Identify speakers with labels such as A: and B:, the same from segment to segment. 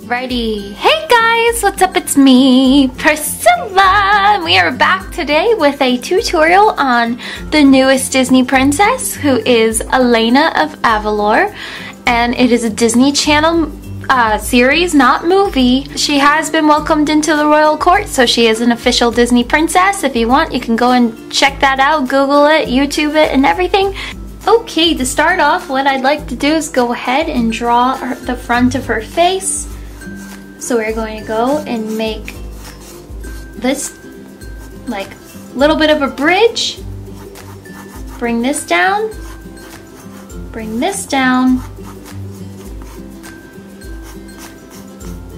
A: Alrighty, hey guys, what's up? It's me, Priscilla, and we are back today with a tutorial on the newest Disney princess, who is Elena of Avalor, and it is a Disney Channel series, not movie. She has been welcomed into the royal court, so she is an official Disney princess. If you want, you can go and check that out, Google it, YouTube it, and everything. Okay, to start off, what I'd like to do is go ahead and draw the front of her face. So we're going to go and make this like little bit of a bridge. Bring this down. Bring this down.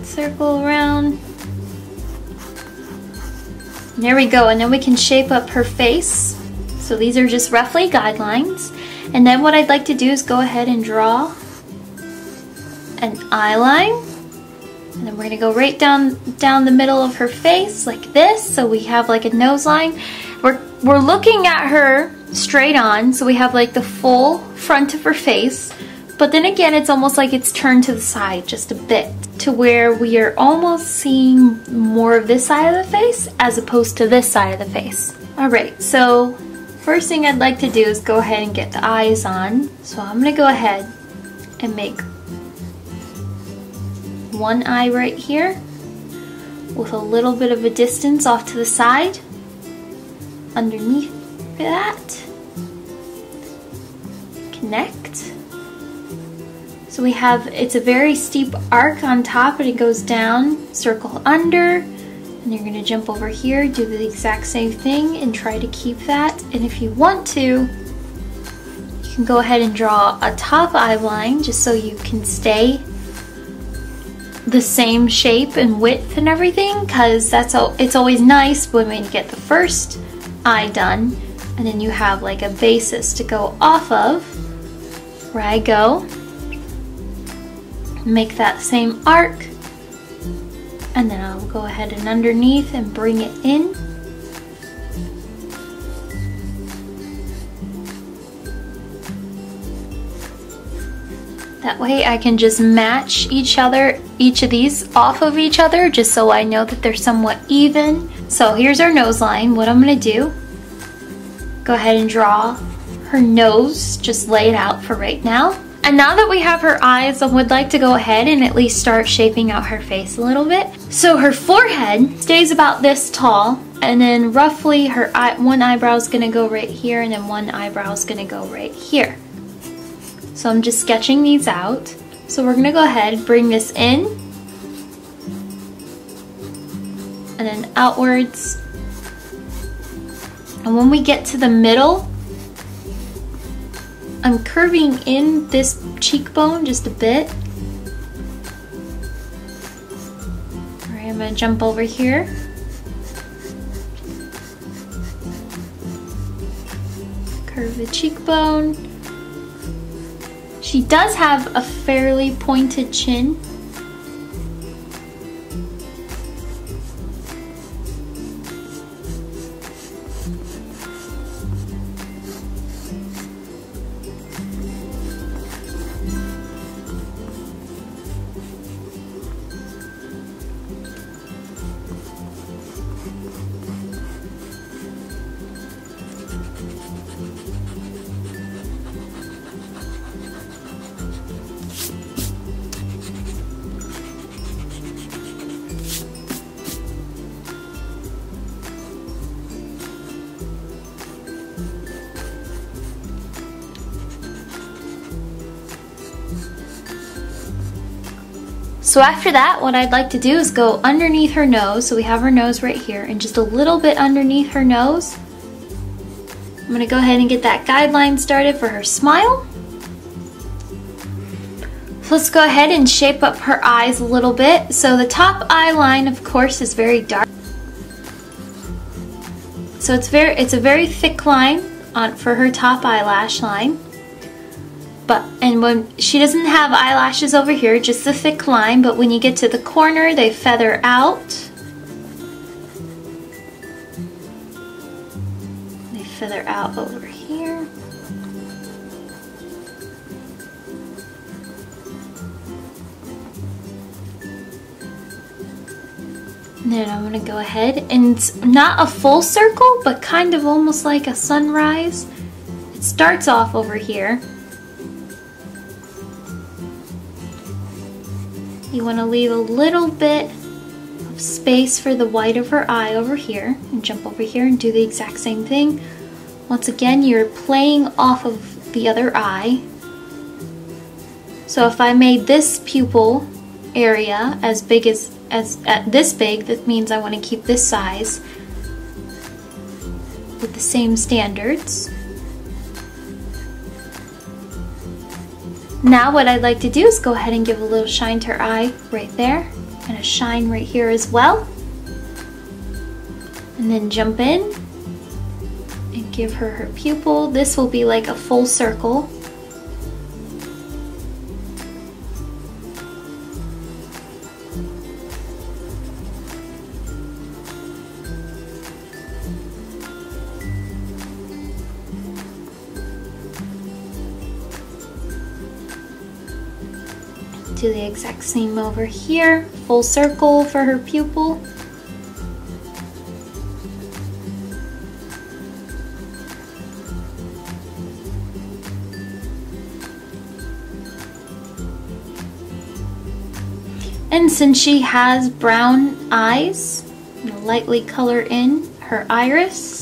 A: Circle around. And there we go. And then we can shape up her face. So these are just roughly guidelines. And then what I'd like to do is go ahead and draw an eye line. And then we're going to go right down the middle of her face like this, so we have like a nose line. We're looking at her straight on, so we have like the full front of her face, but then again it's almost like it's turned to the side just a bit, to where we are almost seeing more of this side of the face as opposed to this side of the face. Alright, so first thing I'd like to do is go ahead and get the eyes on. So I'm going to go ahead and make one eye right here with a little bit of a distance off to the side underneath that. Connect. So we have, it's a very steep arc on top and it goes down, circle under, and you're going to jump over here, do the exact same thing and try to keep that. And if you want to, you can go ahead and draw a top eye line just so you can stay the same shape and width and everything, because it's always nice when you get the first eye done and then you have like a basis to go off of. Where I go, make that same arc, and then I'll go ahead and underneath and bring it in. That way I can just match each of these off of each other, just so I know that they're somewhat even. So here's our nose line. What I'm going to do, go ahead and draw her nose, just lay it out for right now. And now that we have her eyes, I would like to go ahead and at least start shaping out her face a little bit. So her forehead stays about this tall, and then roughly her one eyebrow is going to go right here, and then one eyebrow is going to go right here. So I'm just sketching these out. So we're going to go ahead and bring this in and then outwards. And when we get to the middle, I'm curving in this cheekbone just a bit. Alright, I'm going to jump over here. Curve the cheekbone. She does have a fairly pointed chin. So after that, what I'd like to do is go underneath her nose. So we have her nose right here, and just a little bit underneath her nose. I'm going to go ahead and get that guideline started for her smile. So let's go ahead and shape up her eyes a little bit. So the top eye line, of course, is very dark. So it's a very thick line for her top eyelash line. And when she doesn't have eyelashes over here, just a thick line, but when you get to the corner, they feather out. They feather out over here. And then I'm gonna go ahead, and it's not a full circle, but kind of almost like a sunrise. It starts off over here. You wanna leave a little bit of space for the white of her eye over here, and jump over here and do the exact same thing. Once again, you're playing off of the other eye. So if I made this pupil area as big as this big, that means I want to keep this size with the same standards. Now what I'd like to do is go ahead and give a little shine to her eye right there, and a shine right here as well. And then jump in and give her her pupil. This will be like a full circle. Do the exact same over here, full circle for her pupil. And since she has brown eyes, I'm gonna lightly color in her iris.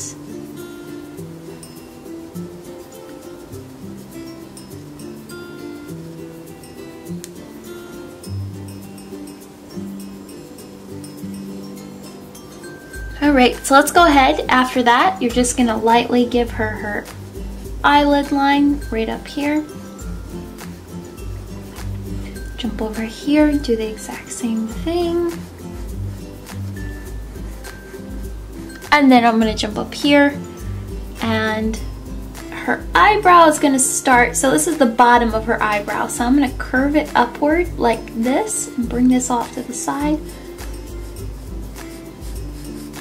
A: Alright, so let's go ahead. After that, you're just gonna lightly give her her eyelid line right up here. Jump over here, do the exact same thing. And then I'm gonna jump up here, and her eyebrow is gonna start, so this is the bottom of her eyebrow, so I'm gonna curve it upward like this and bring this off to the side.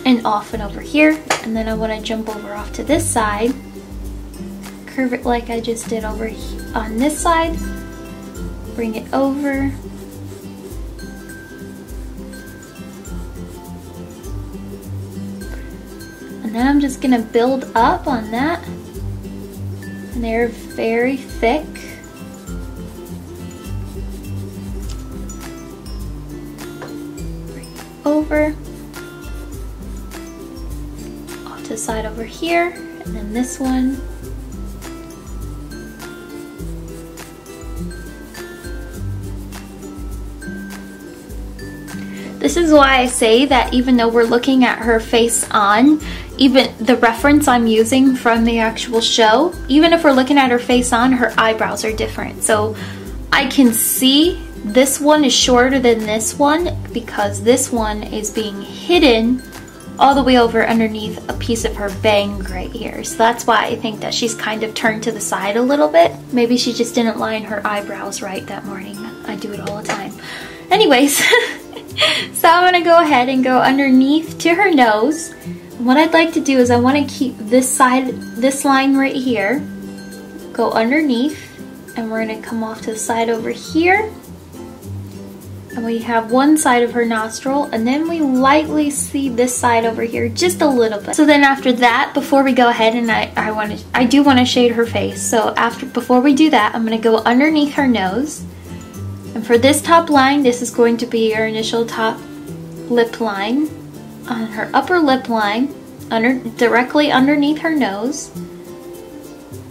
A: And off and over here, and then I want to jump over off to this side, curve it like I just did over on this side, bring it over, and then I'm just going to build up on that, and they're very thick. Bring it over. The side over here, and then this one. This is why I say that even though we're looking at her face on, even the reference I'm using from the actual show, even if we're looking at her face on, her eyebrows are different. So I can see this one is shorter than this one because this one is being hidden all the way over underneath a piece of her bang right here. So that's why I think that she's kind of turned to the side a little bit. Maybe she just didn't line her eyebrows right that morning. I do it all the time. Anyways, so I'm gonna go ahead and go underneath to her nose. What I'd like to do is I wanna keep this side, this line right here, go underneath, and we're gonna come off to the side over here. And we have one side of her nostril, and then we lightly see this side over here just a little bit. So then after that, before we go ahead, and I do want to shade her face. So before we do that, I'm going to go underneath her nose. And for this top line, this is going to be your initial top lip line. On her upper lip line, directly underneath her nose.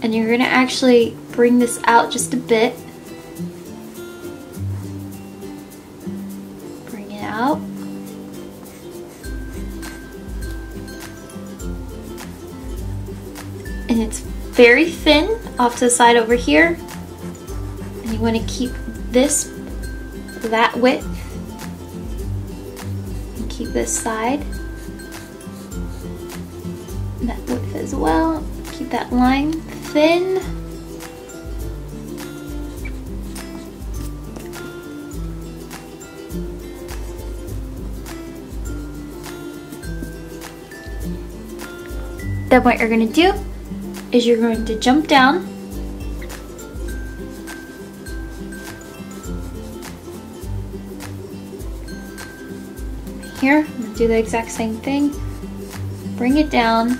A: And you're going to actually bring this out just a bit. Out. And it's very thin off to the side over here, and you want to keep that width, and keep this side that width as well. Keep that line thin. Then what you're going to do is you're going to jump down Here, I'm gonna do the exact same thing. Bring it down.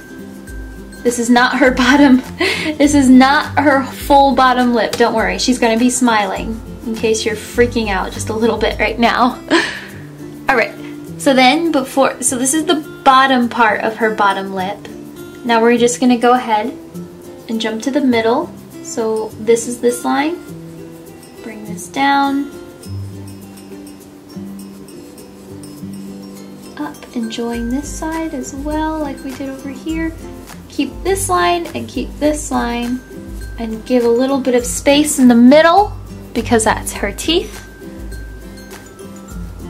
A: This is not her bottom, this is not her full bottom lip. Don't worry, she's gonna be smiling in case you're freaking out just a little bit right now. Alright, so then so this is the bottom part of her bottom lip. Now we're just gonna go ahead and jump to the middle. So this is this line. Bring this down. Up and join this side as well, like we did over here. Keep this line and keep this line and give a little bit of space in the middle because that's her teeth.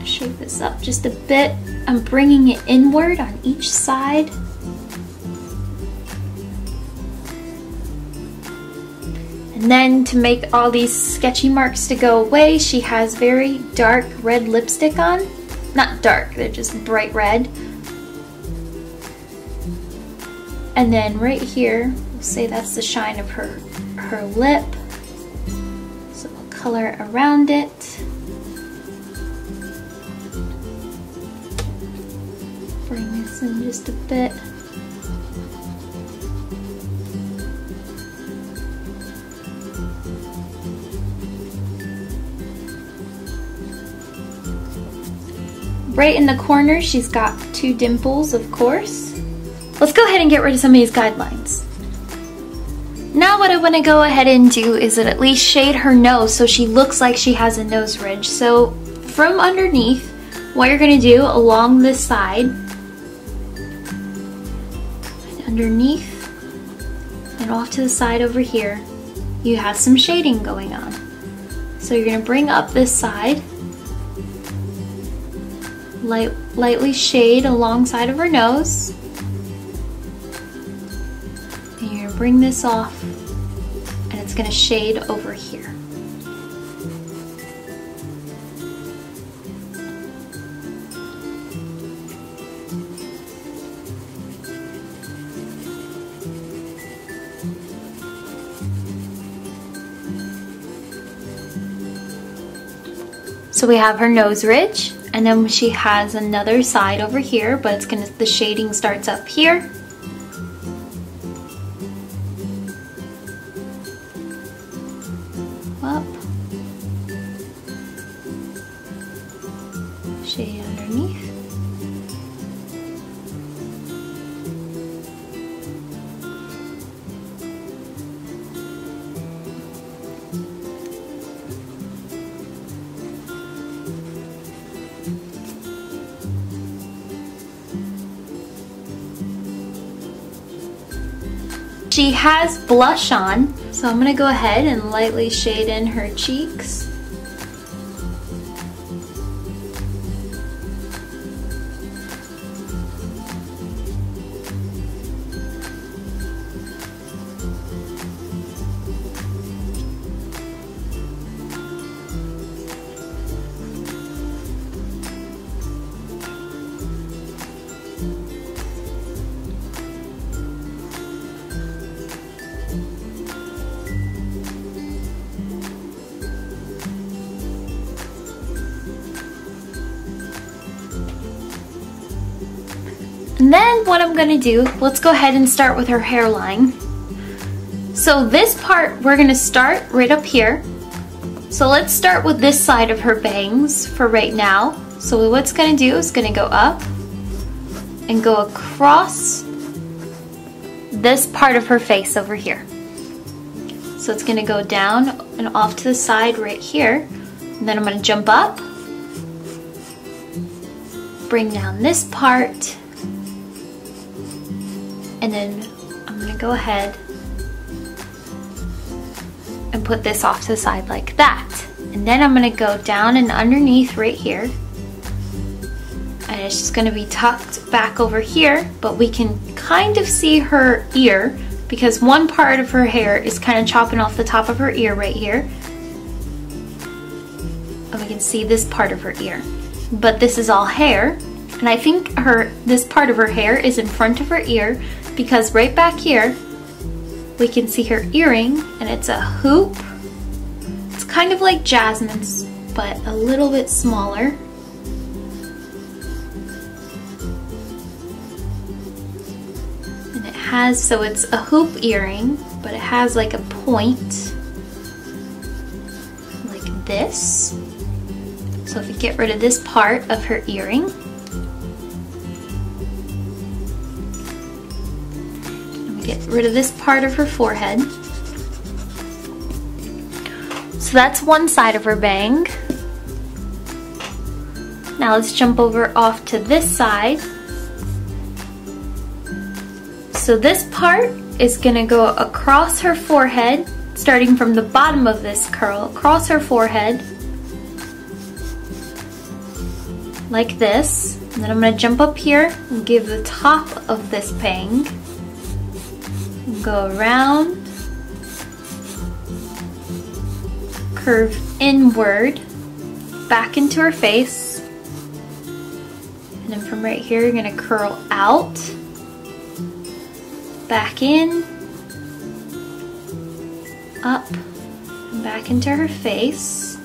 A: Shape this up just a bit. I'm bringing it inward on each side. And then to make all these sketchy marks to go away, she has very dark red lipstick on. Not dark, they're just bright red. And then right here, we'll say that's the shine of her lip. So we'll color around it. Bring this in just a bit. Right in the corner, she's got 2 dimples, of course. Let's go ahead and get rid of some of these guidelines. Now what I want to go ahead and do is at least shade her nose so she looks like she has a nose ridge. So from underneath, what you're going to do along this side, and underneath and off to the side over here, you have some shading going on. So you're going to bring up this side, lightly shade alongside of her nose. And you're going to bring this off and it's going to shade over here. So we have her nose ridge. And then she has another side over here, but the shading starts up here. Up. Shade underneath. She has blush on, so I'm going to go ahead and lightly shade in her cheeks. And then what I'm gonna do, let's go ahead and start with her hairline. So this part, we're gonna start right up here. So let's start with this side of her bangs for right now. So what's gonna do is gonna go up and go across this part of her face over here. So it's gonna go down and off to the side right here. And then I'm gonna jump up, bring down this part, and then I'm going to go ahead and put this off to the side like that. And then I'm going to go down and underneath right here. And it's just going to be tucked back over here, but we can kind of see her ear because one part of her hair is kind of chopping off the top of her ear right here. And we can see this part of her ear. But this is all hair. And I think this part of her hair is in front of her ear because right back here we can see her earring and it's a hoop. It's kind of like Jasmine's but a little bit smaller. has, so it's a hoop earring, but it has like a point, like this. So if you get rid of this part of her earring, and we get rid of this part of her forehead. So that's one side of her bang. Now let's jump over off to this side. So this part is gonna go across her forehead, starting from the bottom of this curl, across her forehead, like this. And then I'm gonna jump up here and give the top of this bang, and go around, curve inward, back into her face. And then from right here, you're gonna curl out, back in, up, and back into her face.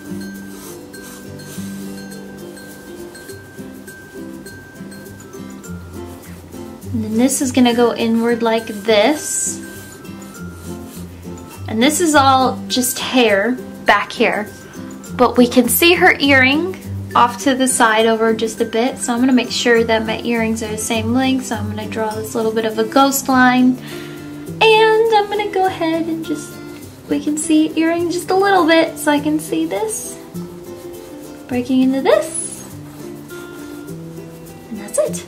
A: And then this is gonna go inward like this. And this is all just hair back here, but we can see her earring off to the side over just a bit, so I'm going to make sure that my earrings are the same length. So I'm going to draw this little bit of a ghost line, and I'm going to go ahead and just, we can see earring just a little bit, so I can see this breaking into this, and that's it.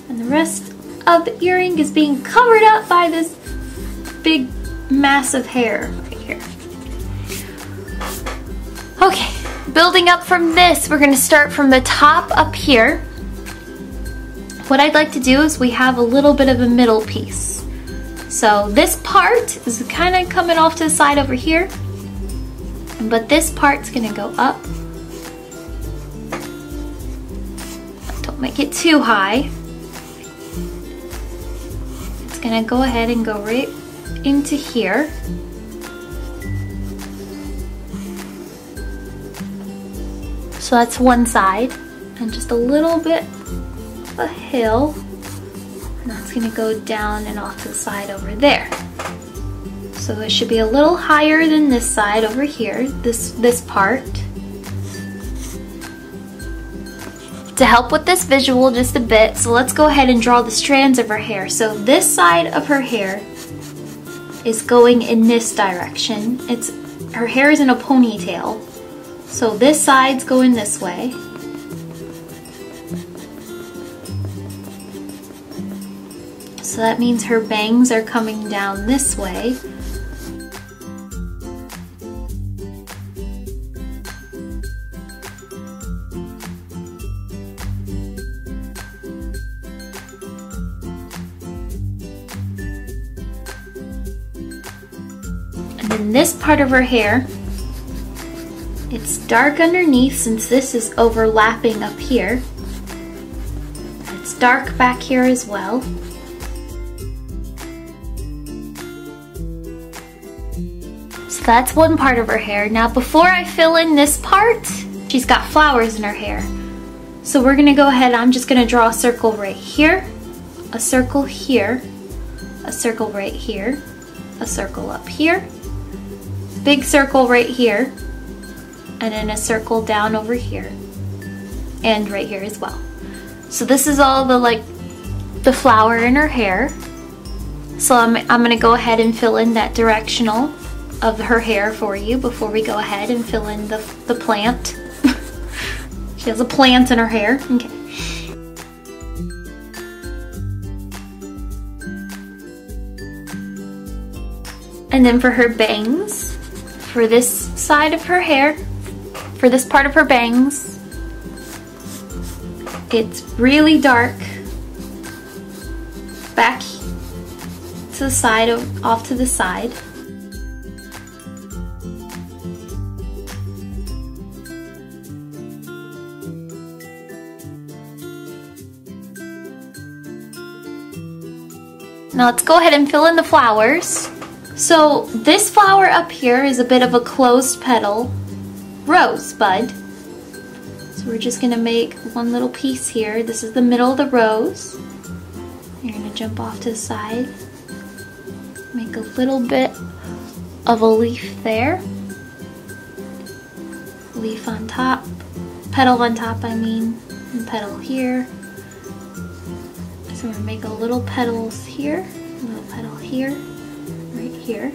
A: And the rest of the earring is being covered up by this big mass of hair right here. Okay. Building up from this, we're going to start from the top up here. What I'd like to do is we have a little bit of a middle piece. So this part is kind of coming off to the side over here, but this part's going to go up. Don't make it too high. It's going to go ahead and go right into here. So that's one side, and just a little bit of a hill, and that's gonna go down and off to the side over there. So it should be a little higher than this side over here, this part. To help with this visual just a bit, so let's go ahead and draw the strands of her hair. So this side of her hair is going in this direction. Her hair is in a ponytail. So this side's going this way. So that means her bangs are coming down this way. And then this part of her hair, it's dark underneath since this is overlapping up here. It's dark back here as well. So that's one part of her hair. Now before I fill in this part, she's got flowers in her hair. So we're gonna go ahead, I'm just gonna draw a circle right here, a circle here, a circle right here, a circle up here, big circle right here, and then a circle down over here and right here as well. So this is all the flower in her hair. So I'm gonna go ahead and fill in that directional of her hair for you before we go ahead and fill in the plant. She has a plant in her hair. Okay. And then for her bangs, for this side of her hair, for this part of her bangs, it's really dark back to the side, off to the side. Now let's go ahead and fill in the flowers. So this flower up here is a bit of a closed petal rosebud. So we're just gonna make one little piece here. This is the middle of the rose. You're gonna jump off to the side. Make a little bit of a leaf there. Leaf on top, petal on top I mean, and petal here. So we're gonna make a little petals here, a little petal here, right here.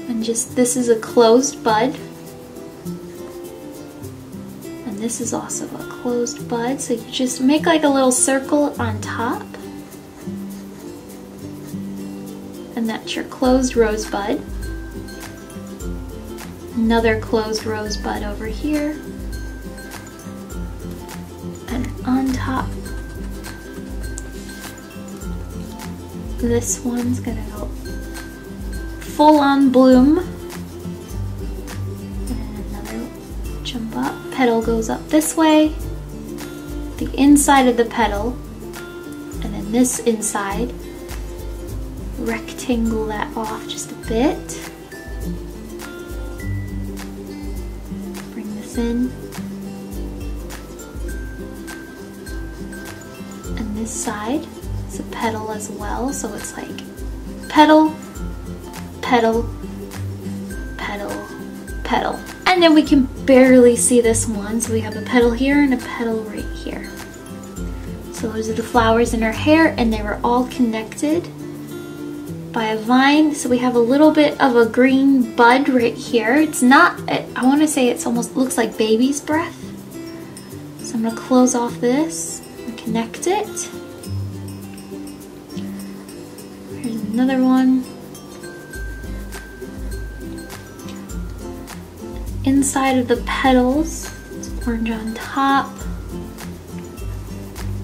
A: And just, this is a closed bud. And this is also a closed bud, so you just make like a little circle on top. And that's your closed rosebud. Another closed rosebud over here. And on top, this one's gonna go full on bloom. And another jump up. Petal goes up this way. The inside of the petal. And then this inside. Rectangle that off just a bit. Bring this in. And this side is a petal as well, so it's like petal, petal, petal, petal. And then we can barely see this one, so we have a petal here and a petal right here. So those are the flowers in her hair, and they were all connected by a vine. So we have a little bit of a green bud right here. It's not, I want to say it's almost looks like baby's breath. So I'm going to close off this and connect it. Here's another one. Inside of the petals, it's orange on top,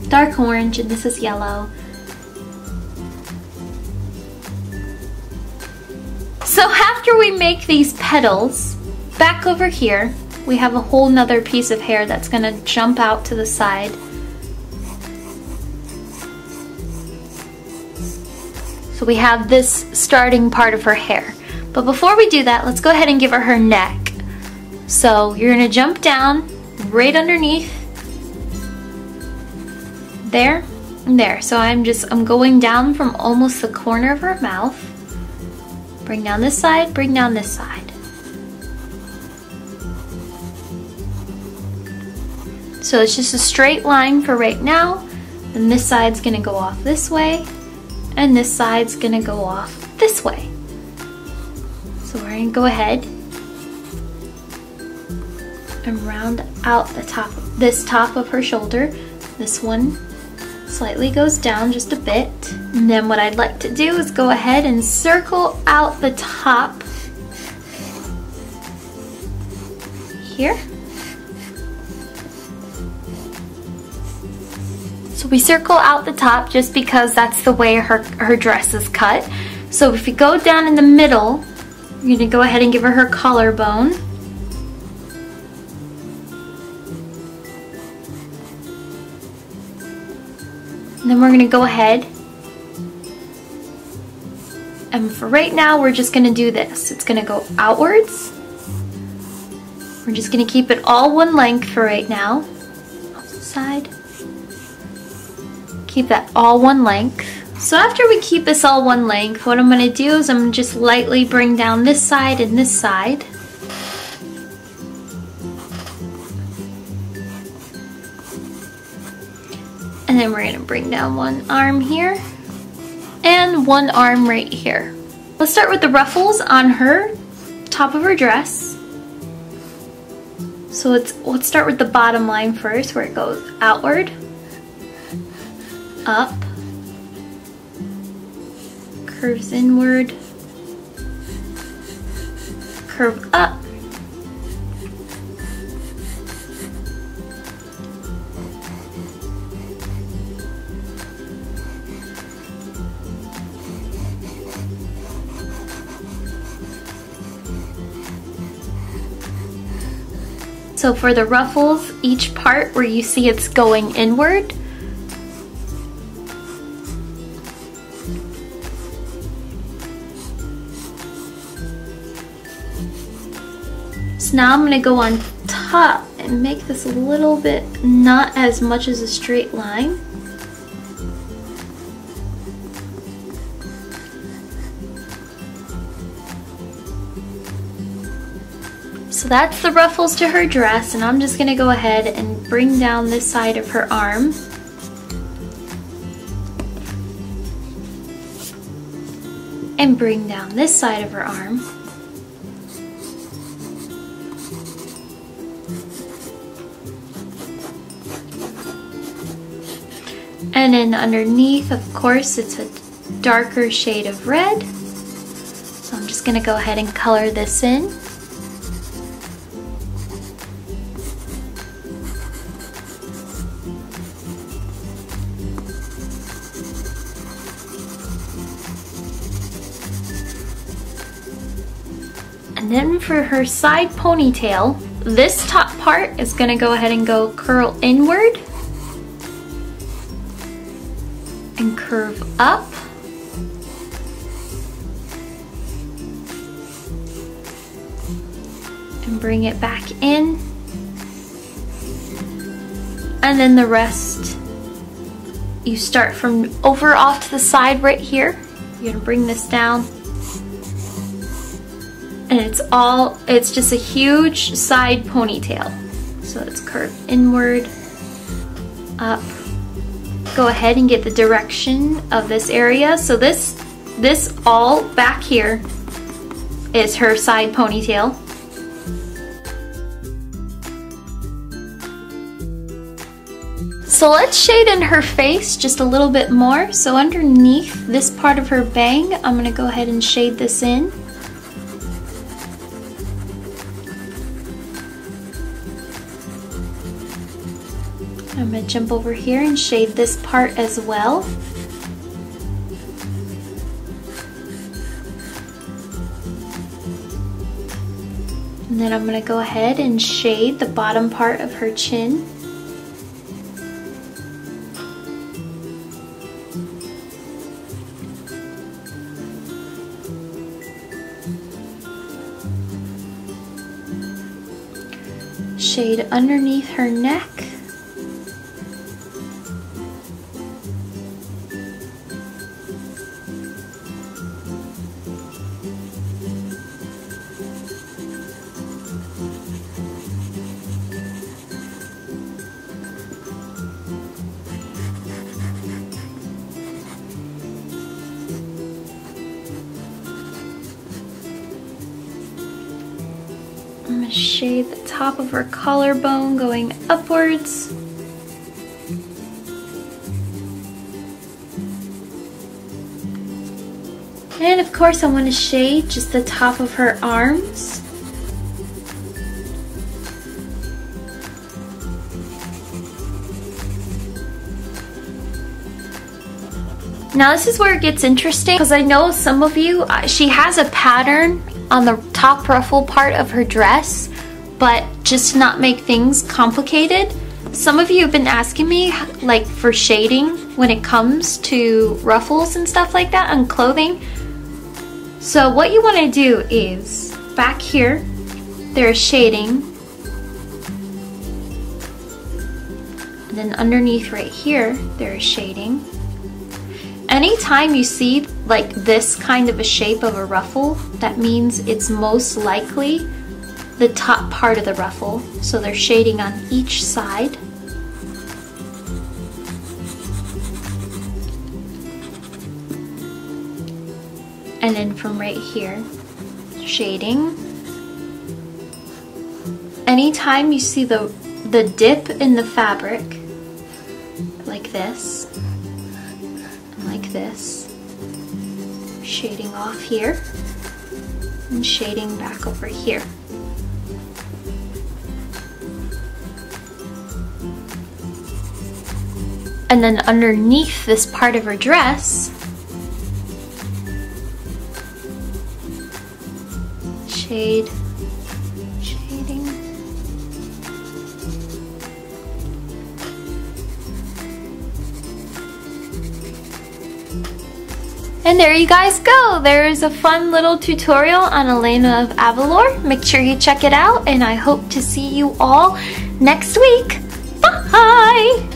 A: dark orange, and this is yellow. So after we make these petals, back over here, we have a whole nother piece of hair that's gonna jump out to the side. So we have this starting part of her hair. But before we do that, let's go ahead and give her her neck. So you're gonna jump down right underneath there and there. So I'm going down from almost the corner of her mouth. Bring down this side, bring down this side. So it's just a straight line for right now. And this side's gonna go off this way, and this side's gonna go off this way. So we're gonna go ahead and round out the top, this top of her shoulder. This one slightly goes down just a bit. And then what I'd like to do is go ahead and circle out the top here. So we circle out the top just because that's the way her dress is cut. So if you go down in the middle, you're gonna go ahead and give her her collarbone. And then we're gonna go ahead, and for right now we're just gonna do this. It's gonna go outwards. We're just gonna keep it all one length for right now. Off the side. Keep that all one length. So after we keep this all one length, what I'm gonna do is I'm gonna just lightly bring down this side and this side. And then we're gonna bring down one arm here and one arm right here. Let's start with the ruffles on her top of her dress. So let's start with the bottom line first, where it goes outward, up, curves inward, curve up, so for the ruffles, each part where you see it's going inward, so now I'm going to go on top and make this a little bit, not as much as a straight line. So that's the ruffles to her dress, and I'm just gonna go ahead and bring down this side of her arm. And bring down this side of her arm. And then underneath, of course, it's a darker shade of red. So I'm just gonna go ahead and color this in. And then for her side ponytail, this top part is gonna go ahead and go curl inward and curve up. And bring it back in. And then the rest, you start from over off to the side right here. You're gonna bring this down. And it's just a huge side ponytail. So it's curved inward, up. Go ahead and get the direction of this area. So this all back here is her side ponytail. So let's shade in her face just a little bit more. So underneath this part of her bang, I'm gonna go ahead and shade this in. I'm going to jump over here and shade this part as well. And then I'm going to go ahead and shade the bottom part of her chin. Shade underneath her neck. I'm going to shade the top of her collarbone going upwards. And of course I want to shade just the top of her arms. Now this is where it gets interesting because I know some of you, she has a pattern on the top ruffle part of her dress, but just to not make things complicated, some of you have been asking me like for shading when it comes to ruffles and stuff like that on clothing. So what you want to do is back here there's shading, and then underneath right here there is shading. Anytime you see like this kind of a shape of a ruffle, that means it's most likely the top part of the ruffle. So they're shading on each side. And then from right here, shading. Anytime you see the dip in the fabric, like this, like this, shading off here and shading back over here. And then underneath this part of her dress, shading. And there you guys go. There is a fun little tutorial on Elena of Avalor. Make sure you check it out, and I hope to see you all next week. Bye!